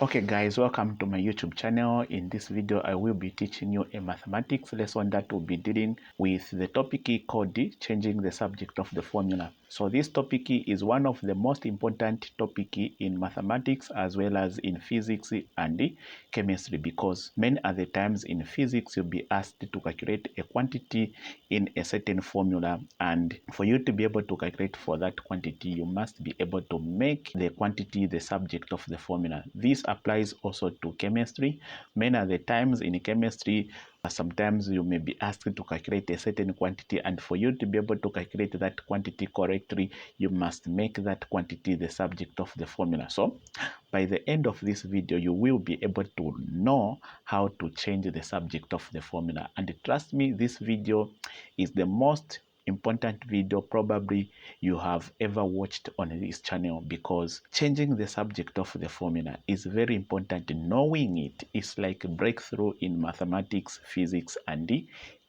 Okay guys, welcome to my YouTube channel. In this video I will be teaching you a mathematics lesson that will be dealing with the topic called changing the subject of the formula. So this topic is one of the most important topic in mathematics as well as in physics and chemistry, because many other times in physics you'll be asked to calculate a quantity in a certain formula, and for you to be able to calculate for that quantity you must be able to make the quantity the subject of the formula. This applies also to chemistry. Many of the times in chemistry, sometimes you may be asked to calculate a certain quantity, and for you to be able to calculate that quantity correctly, you must make that quantity the subject of the formula. So by the end of this video, you will be able to know how to change the subject of the formula. And trust me, this video is the most important video probably you have ever watched on this channel, because changing the subject of the formula is very important. Knowing it is like a breakthrough in mathematics, physics and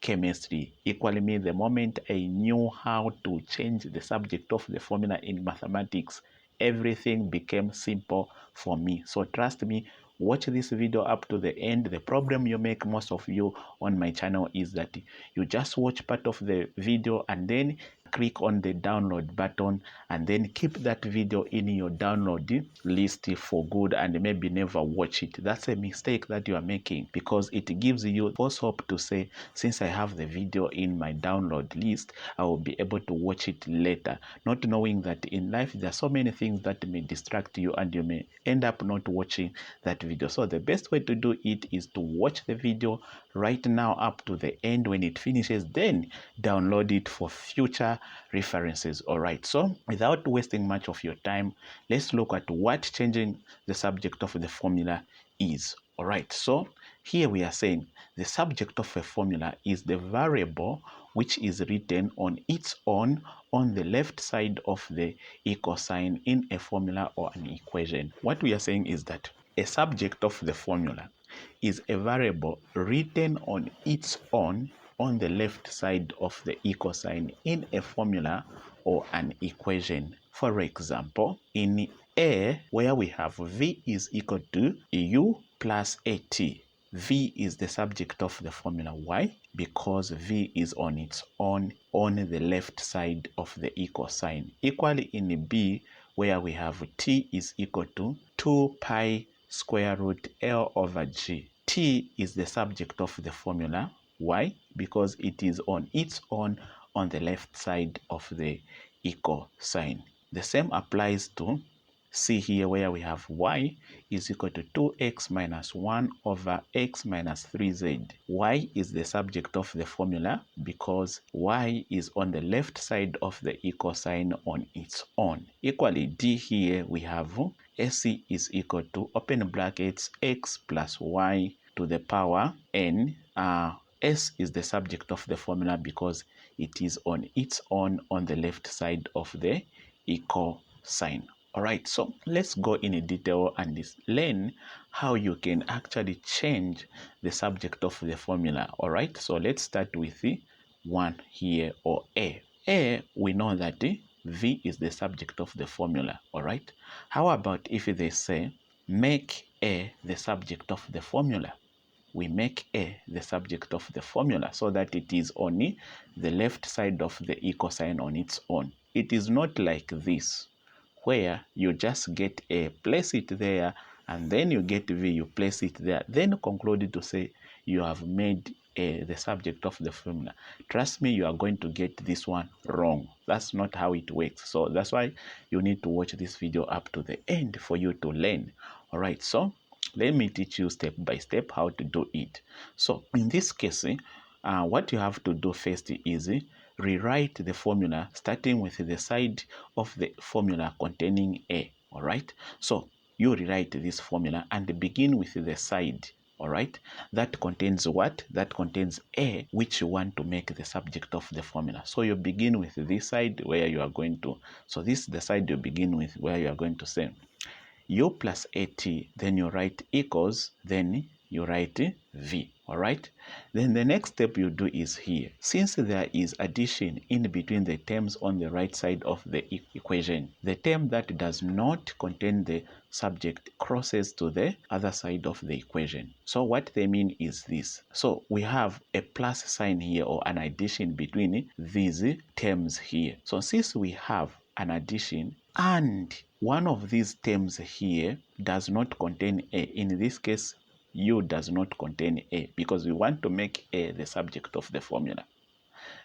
chemistry. Equally me, the moment I knew how to change the subject of the formula in mathematics, everything became simple for me. So trust me, watch this video up to the end. The problem you make, most of you on my channel, is that you just watch part of the video and then click on the download button and then keep that video in your download list for good and maybe never watch it. That's a mistake that you are making, because it gives you false hope to say, since I have the video in my download list, I will be able to watch it later, not knowing that in life there are so many things that may distract you and you may end up not watching that video. So the best way to do it is to watch the video right now up to the end. When it finishes, then download it for future references. All right, so without wasting much of your time, let's look at what changing the subject of the formula is. All right, so here we are saying the subject of a formula is the variable which is written on its own on the left side of the equal sign in a formula or an equation. What we are saying is that a subject of the formula is a variable written on its own on the left side of the equal sign in a formula or an equation. For example, in A, where we have V is equal to U plus AT, V is the subject of the formula. Why? Because V is on its own on the left side of the equal sign. Equally in B, where we have T is equal to 2 pi square root L over G. T is the subject of the formula. Why? Because it is on its own on the left side of the equal sign. The same applies to C here, where we have Y is equal to 2x minus 1 over x minus 3z. Y is the subject of the formula because Y is on the left side of the equal sign on its own. Equally, D here we have AC is equal to, open brackets, x plus y to the power n. S is the subject of the formula because it is on its own on the left side of the equal sign. All right, so let's go in detail and learn how you can actually change the subject of the formula. All right, so let's start with the one here, or A. A, we know that V is the subject of the formula. All right, how about if they say make A the subject of the formula? We make A the subject of the formula so that it is on the left side of the equal sign on its own. It is not like this, where you just get A, place it there, and then you get V, you place it there, then conclude to say you have made A the subject of the formula. Trust me, you are going to get this one wrong. That's not how it works. So that's why you need to watch this video up to the end for you to learn. All right, so let me teach you step by step how to do it. So in this case, what you have to do first is rewrite the formula starting with the side of the formula containing A. All right, so you rewrite this formula and begin with the side, all right, that contains what? That contains A, which you want to make the subject of the formula. So you begin with this side where you are going to, so this is the side you begin with, where you are going to say U plus AT, then you write equals, then you write V. All right. Then the next step you do is here. Since there is addition in between the terms on the right side of the equation, the term that does not contain the subject crosses to the other side of the equation. So what they mean is this. So we have a plus sign here, or an addition between these terms here. So since we have an addition and one of these terms here does not contain a, in this case U does not contain A, because we want to make A the subject of the formula,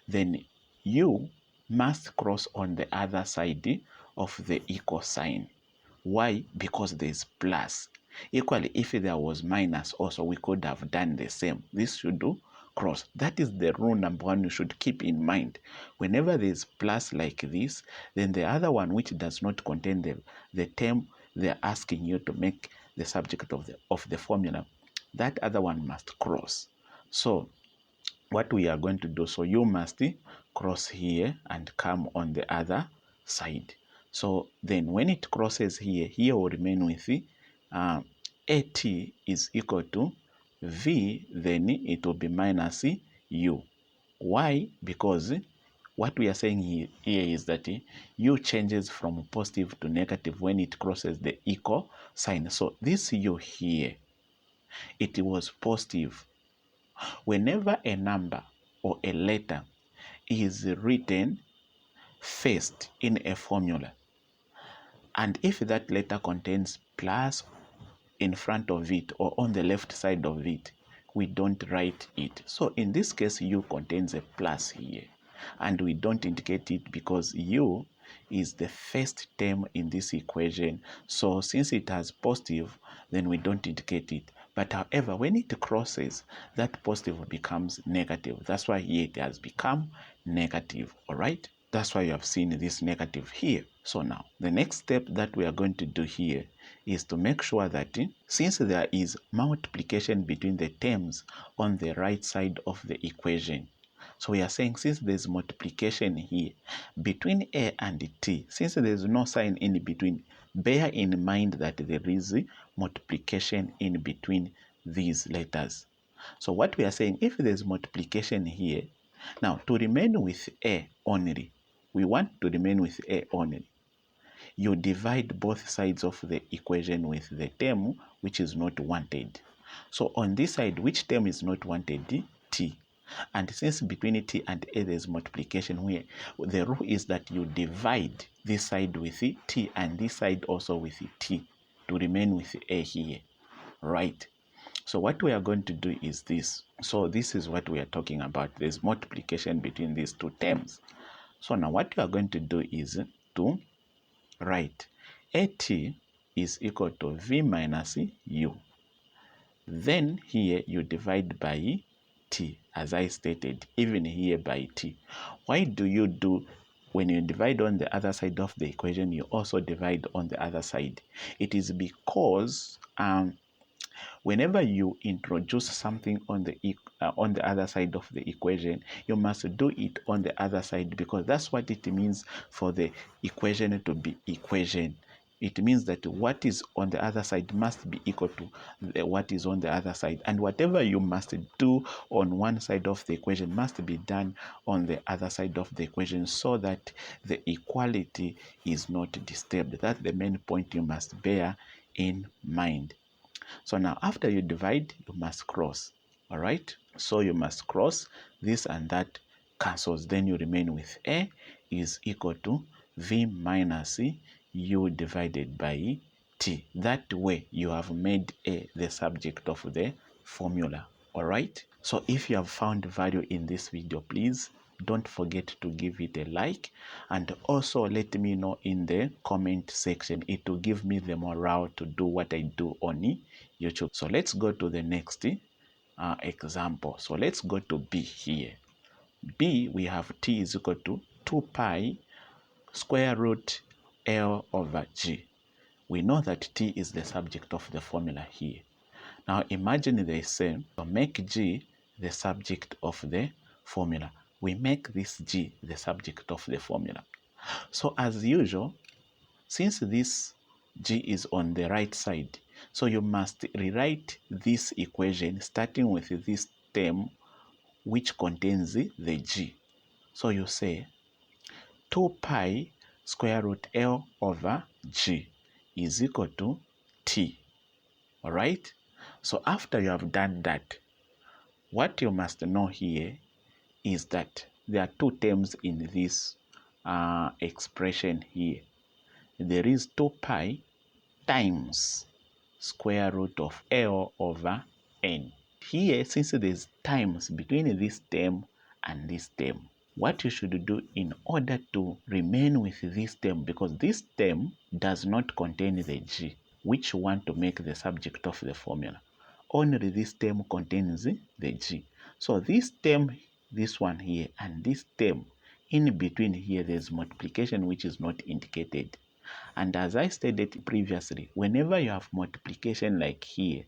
then U must cross on the other side of the equal sign. Why? Because there is plus. Equally, if there was minus also, we could have done the same. This should do cross. That is the rule number one you should keep in mind. Whenever there is plus like this, then the other one which does not contain the term they're asking you to make the subject of the formula, that other one must cross. So what we are going to do, so you must cross here and come on the other side. So then when it crosses here, here will remain with AT is equal to V, then it will be minus U. Why? Because what we are saying here is that U changes from positive to negative when it crosses the equal sign. So this U here, it was positive. Whenever a number or a letter is written first in a formula, and if that letter contains plus in front of it or on the left side of it, we don't write it. So in this case, U contains a plus here, and we don't indicate it because U is the first term in this equation. So since it has positive, then we don't indicate it. But however, when it crosses, that positive becomes negative. That's why here it has become negative. All right. That's why you have seen this negative here. So now the next step that we are going to do here is to make sure that since there is multiplication between the terms on the right side of the equation, so we are saying since there's multiplication here between A and T, since there's no sign in between, bear in mind that there is multiplication in between these letters. So what we are saying, if there's multiplication here, now to remain with A only, we want to remain with A only, you divide both sides of the equation with the term which is not wanted. So on this side, which term is not wanted? T. And since between T and A there is multiplication, where the rule is that you divide this side with T and this side also with T to remain with A here, right? So what we are going to do is this. So this is what we are talking about. There's multiplication between these two terms. So now what you are going to do is to write AT is equal to V minus U. Then here you divide by T, as I stated, even here by T. Why do you do, when you divide on the other side of the equation, you also divide on the other side? It is because whenever you introduce something on the other side of the equation, you must do it on the other side, because that's what it means for the equation to be equation. It means that what is on the other side must be equal to what is on the other side. And whatever you must do on one side of the equation must be done on the other side of the equation, so that the equality is not disturbed. That's the main point you must bear in mind. So now after you divide, you must cross. All right. So you must cross, this and that cancels. Then you remain with A is equal to V minus U divided by T. That way you have made A the subject of the formula. All right. So if you have found value in this video, please don't forget to give it a like, and also let me know in the comment section. It will give me the morale to do what I do on YouTube. So let's go to the next example. So let's go to B here. B, we have T is equal to 2 pi square root L over G. We know that T is the subject of the formula here. Now imagine the same. So make G the subject of the formula. We make this G the subject of the formula. So as usual, since this G is on the right side, so you must rewrite this equation starting with this term which contains the g. So you say 2 pi square root L over g is equal to t. All right? So after you have done that, what you must know here is that there are two terms in this expression here. There is 2 pi times square root of L over n. Here, since there's times between this term and this term, what you should do in order to remain with this term, because this term does not contain the g, which you want to make the subject of the formula. Only this term contains the g. So this term, this one here, and this term, in between here, there's multiplication which is not indicated. And as I stated previously, whenever you have multiplication like here,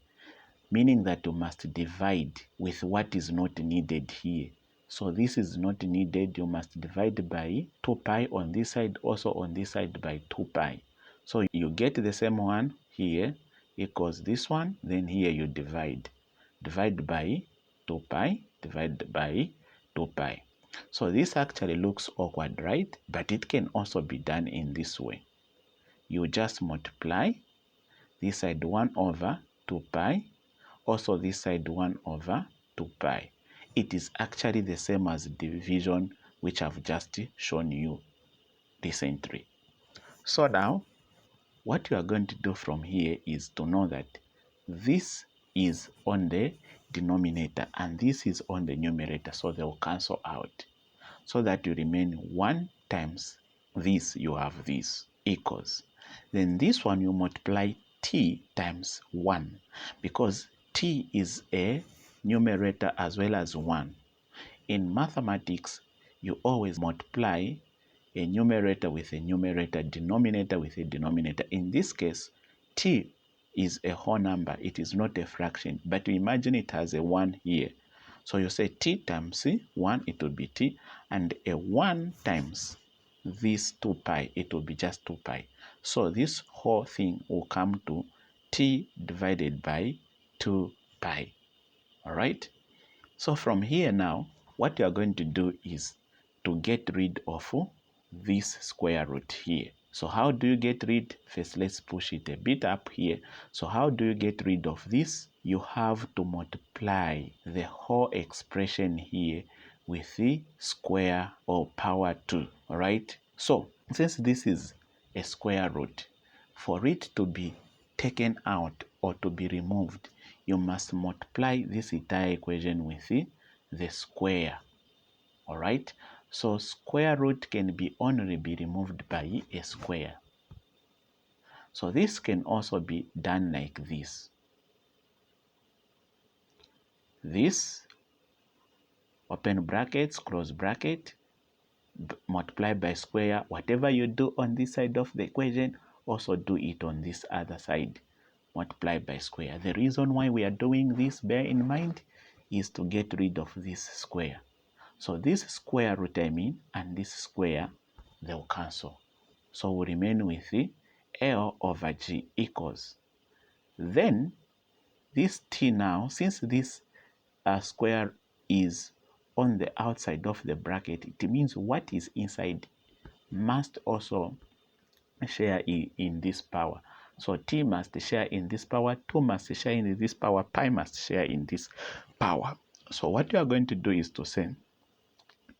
meaning that you must divide with what is not needed here. So this is not needed, you must divide by 2 pi on this side, also on this side by 2 pi. So you get the same one here equals this one, then here you divide. Divide by 2 pi, divide by 2 pi. So this actually looks awkward, right? But it can also be done in this way. You just multiply this side 1 over 2 pi, also this side 1 over 2 pi. It is actually the same as division, which I've just shown you recently. So now, what you are going to do from here is to know that this is on the denominator and this is on the numerator, so they will cancel out. So that you remain 1 times this, you have this, equals. Then this one you multiply t times 1, because t is a numerator as well as 1. In mathematics, you always multiply a numerator with a numerator, denominator with a denominator. In this case, t is a whole number. It is not a fraction, but you imagine it has a 1 here. So you say t times 1, it will be t, and a 1 times this 2 pi, it will be just 2 pi. So this whole thing will come to t divided by 2 pi. All right? So from here now, what you are going to do is to get rid of this square root here. So how do you get rid? First, let's push it a bit up here. So how do you get rid of this? You have to multiply the whole expression here with the square or power 2. All right? So since this is a square root, for it to be taken out or to be removed, you must multiply this entire equation with the square. All right? So square root can only be removed by a square. So this can also be done like this. This, open brackets, close bracket, multiply by square. Whatever you do on this side of the equation, also do it on this other side. Multiply by square. The reason why we are doing this, bear in mind, is to get rid of this square. So this square root, and this square, they'll cancel. So we remain with the L over G equals. Then this T now, since this square is on the outside of the bracket, it means what is inside must also share in this power. So T must share in this power, 2 must share in this power, pi must share in this power. So what you are going to do is to say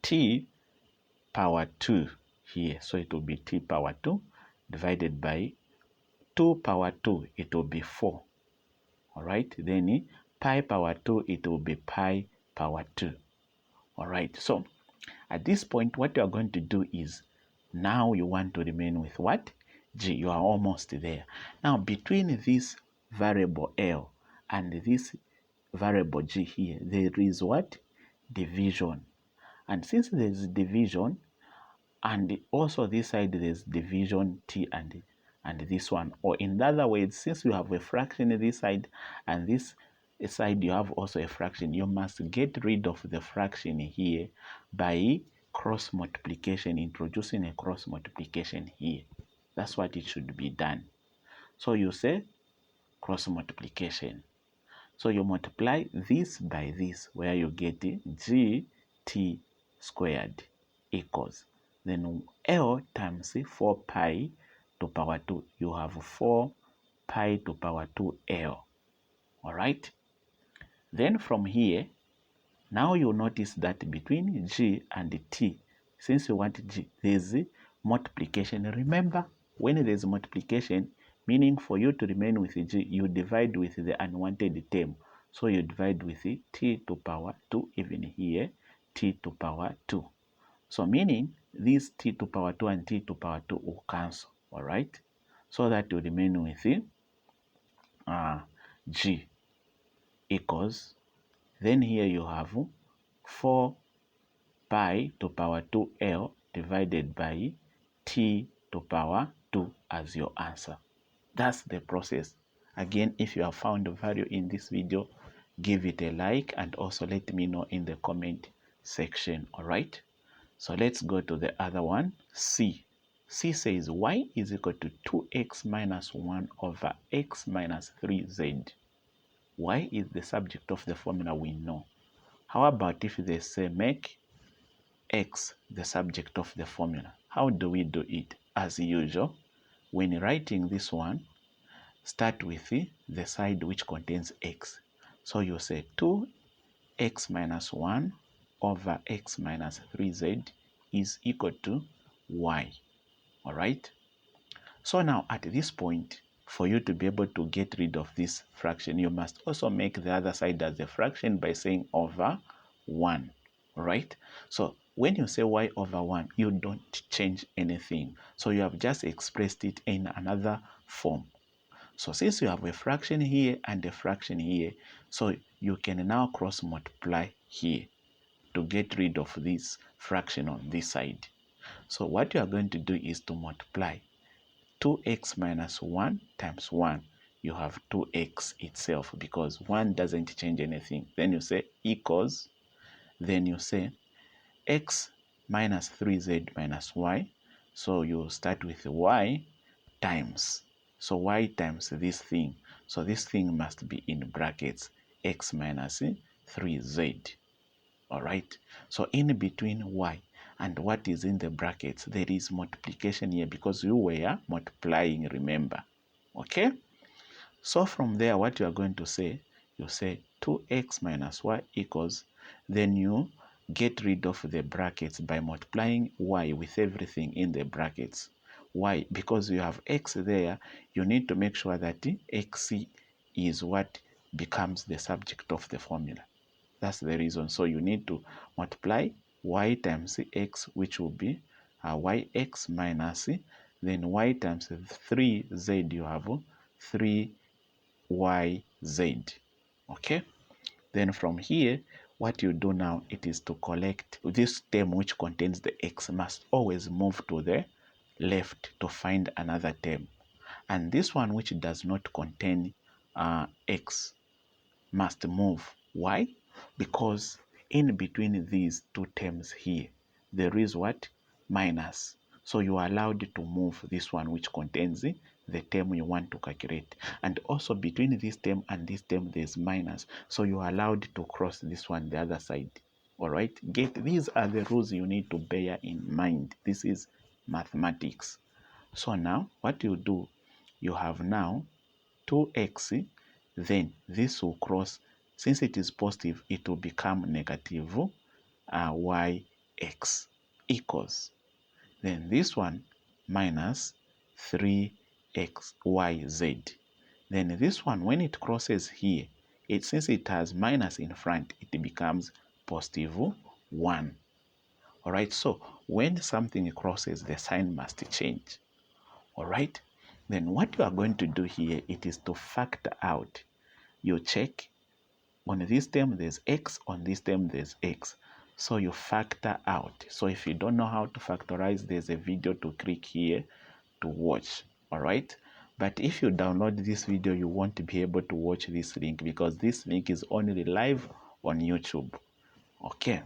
T power 2 here. So it will be T power 2 divided by 2 power 2, it will be 4. All right, then pi power 2, it will be pi power 2. All right, so at this point, what you are going to do is, now you want to remain with what? G. You are almost there. Now, between this variable L and this variable G here, there is what? Division. And since there is division, and also this side there's division T and this one, or in other words, since you have a fraction in this side and this side you have also a fraction, you must get rid of the fraction here by cross multiplication, introducing a cross multiplication here. That's what it should be done. So you say cross multiplication. So you multiply this by this, where you get gt squared equals, then L times 4 pi to power 2. You have 4 pi to power 2L. All right. Then from here, now you notice that between G and T, since you want G, there's multiplication. Remember, when there's multiplication, meaning for you to remain with G, you divide with the unwanted term. So you divide with T to power 2, even here, T to power 2. So meaning these T to power 2 and T to power 2 will cancel, all right? So that you remain with G equals, then here you have 4 pi to power 2L divided by T to power 2 as your answer. That's the process. Again, if you have found value in this video, give it a like and also let me know in the comment section. All right. So let's go to the other one. C. C says y is equal to 2x minus 1 over x minus 3z. Y is the subject of the formula we know. How about if they say make x the subject of the formula? How do we do it? As usual, when writing this one, start with the side which contains x. So you say 2x minus 1 over x minus 3z is equal to y. All right. So now at this point, for you to be able to get rid of this fraction, you must also make the other side as a fraction by saying over 1. All right. So when you say y over 1, you don't change anything. So you have just expressed it in another form. So since you have a fraction here and a fraction here, so you can now cross multiply here to get rid of this fraction on this side. So what you are going to do is to multiply 2x minus 1 times 1. You have 2x itself because 1 doesn't change anything. Then you say equals, then you say x minus 3z minus y. So you start with y times. So y times this thing. So this thing must be in brackets, x minus 3z. All right. So in between y and what is in the brackets, there is multiplication here because you were multiplying, remember. Okay. So from there, what you are going to say, you say 2x minus y equals, then you get rid of the brackets by multiplying y with everything in the brackets. Why? Because you have x there, you need to make sure that x is what becomes the subject of the formula. That's the reason. So you need to multiply y times x, which will be yx minus, then y times 3z, you have 3yz. Okay? Then from here, what you do now, it is to collect this term which contains the x must always move to the left to find another term. And this one which does not contain x must move. Why? Because in between these two terms here, there is what? Minus. So you are allowed to move this one which contains the term you want to calculate. And also between this term and this term, there's minus. So you are allowed to cross this one the other side. All right? These are the rules you need to bear in mind. This is mathematics. So now what you do, you have now 2x, then this will cross. Since it is positive, it will become negative yx equals, then this one minus 3xyz. Then this one, when it crosses here, since it has minus in front, it becomes positive 1. All right, so when something crosses, the sign must change. All right, then what you are going to do here, it is to factor out. You check on this term there's x, on this term there's x, so you factor out. So if you don't know how to factorize, there's a video to click here to watch. All right, but if you download this video, you won't be able to watch this link because this link is only live on YouTube. Okay,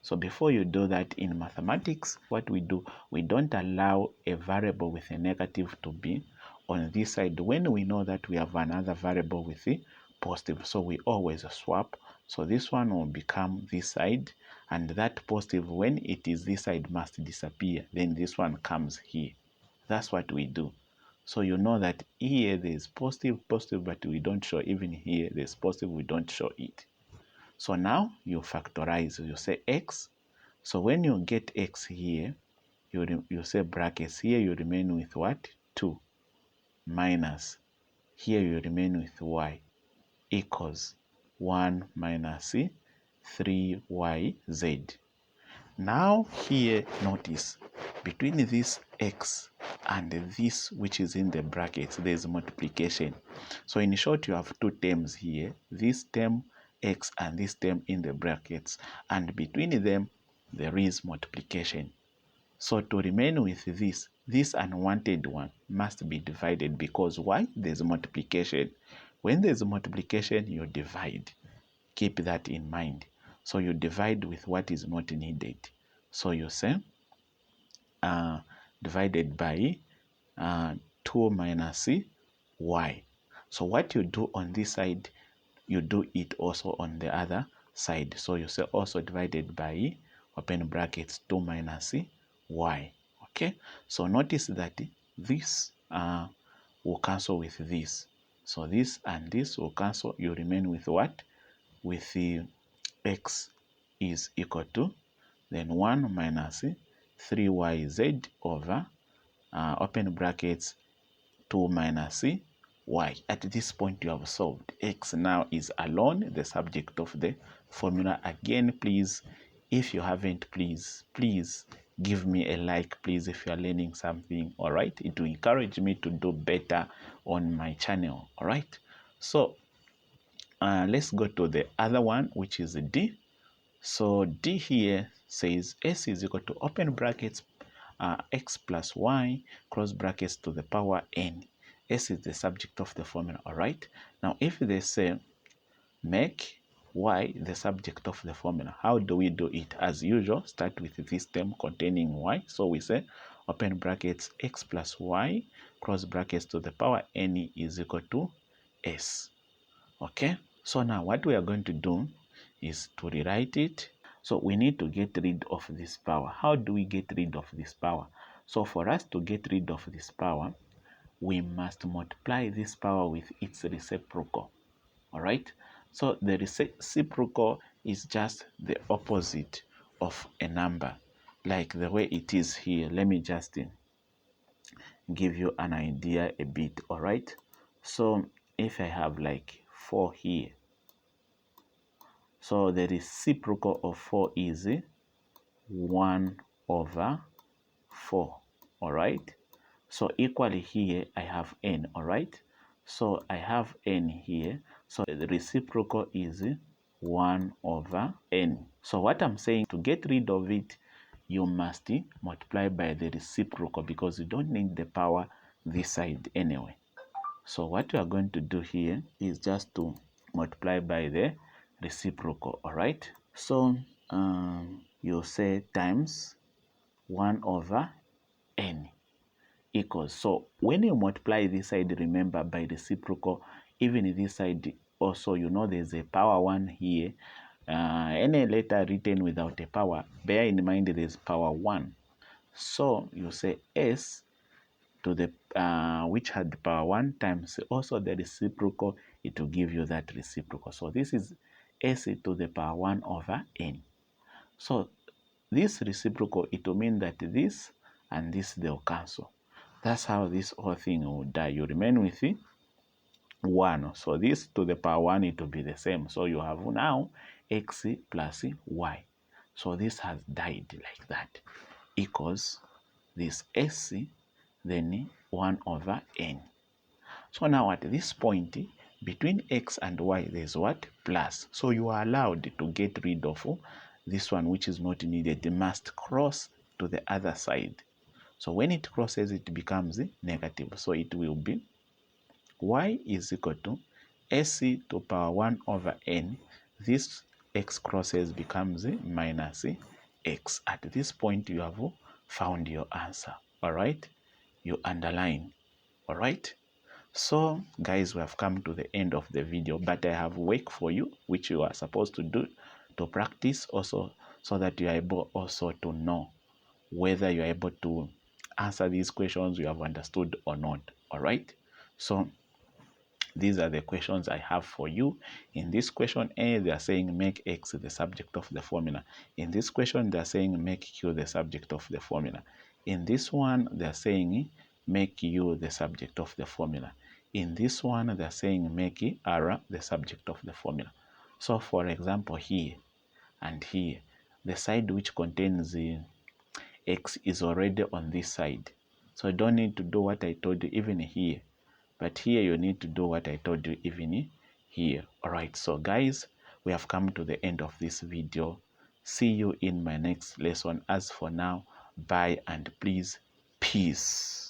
so before you do that in mathematics, what we do, we don't allow a variable with a negative to be on this side when we know that we have another variable with a positive. So we always swap. So this one will become this side, and that positive, when it is this side, must disappear. Then this one comes here. That's what we do. So you know that here there's positive, positive, but we don't show. Even here there's positive, we don't show it. So now you factorize. You say x. So when you get x here, you say brackets. Here you remain with what? 2 minus. Here you remain with y equals 1 minus 3yz. Now here, notice, between this x and this which is in the brackets, there is multiplication. So in short, you have two terms here, this term x and this term in the brackets, and between them there is multiplication. So to remain with this unwanted one must be divided, because why? There's multiplication. When there's multiplication, you divide. Keep that in mind. So you divide with what is not needed. So you say divided by 2 minus y. So what you do on this side, you do it also on the other side. So you say also divided by, open brackets, 2 minus y. Okay, so notice that this will cancel with this. So this and this will cancel. You remain with what? With the x is equal to, then 1 minus 3yz over, open brackets, 2 minus y. At this point you have solved. X now is alone the subject of the formula. Again, please, if you haven't, please give me a like, please, if you are learning something. All right, it will encourage me to do better on my channel. All right, so let's go to the other one, which is D. So D here says S is equal to, open brackets, x plus y, close brackets, to the power n. S is the subject of the formula. All right, now if they say make y the subject of the formula, how do we do it? As usual, start with this term containing y. So we say open brackets, x plus y, close brackets, to the power n is equal to s. Okay, so now what we are going to do is to rewrite it. So we need to get rid of this power. How do we get rid of this power? So for us to get rid of this power, we must multiply this power with its reciprocal. All right, so the reciprocal is just the opposite of a number, like the way it is here. Let me just give you an idea a bit. All right, so if I have like 4 here, so the reciprocal of 4 is 1 over 4. All right, so equally here I have n. All right, so I have n here, so the reciprocal is 1 over n. So what I'm saying, to get rid of it, you must multiply by the reciprocal, because you don't need the power this side anyway. So what we are going to do here is just to multiply by the reciprocal. All right, so you say times 1 over n equals, so when you multiply this side, remember, by reciprocal, even this side also, you know there's a power 1 here. Any letter written without a power, bear in mind there's power 1. So you say s to the which had power 1 times also the reciprocal, it will give you that reciprocal. So this is s to the power 1 over n. So this reciprocal, it will mean that this and this, they'll cancel. That's how this whole thing will die. You remain with 1. So this to the power 1, it will be the same. So you have now x plus y. So this has died like that, equals this s, then 1 over n. So now at this point, between x and y, there's what? Plus. So you are allowed to get rid of this one which is not needed. It must cross to the other side. So when it crosses, it becomes negative. So it will be y is equal to s to power 1 over n. This x crosses becomes minus x. At this point, you have found your answer. All right, you underline. All right, So guys, we have come to the end of the video, but I have work for you which you are supposed to do to practice also, so that you are able also to know whether you are able to answer these questions you have understood or not. All right, so these are the questions I have for you. In this question A, they are saying make X the subject of the formula. In this question, they are saying make Q the subject of the formula. In this one, they are saying make U the subject of the formula. In this one, they are saying make R the subject of the formula. So for example, here and here, the side which contains X is already on this side. So you don't need to do what I told you even here. But here you need to do what I told you even here. Alright, so guys, we have come to the end of this video. See you in my next lesson. As for now, bye and please, peace.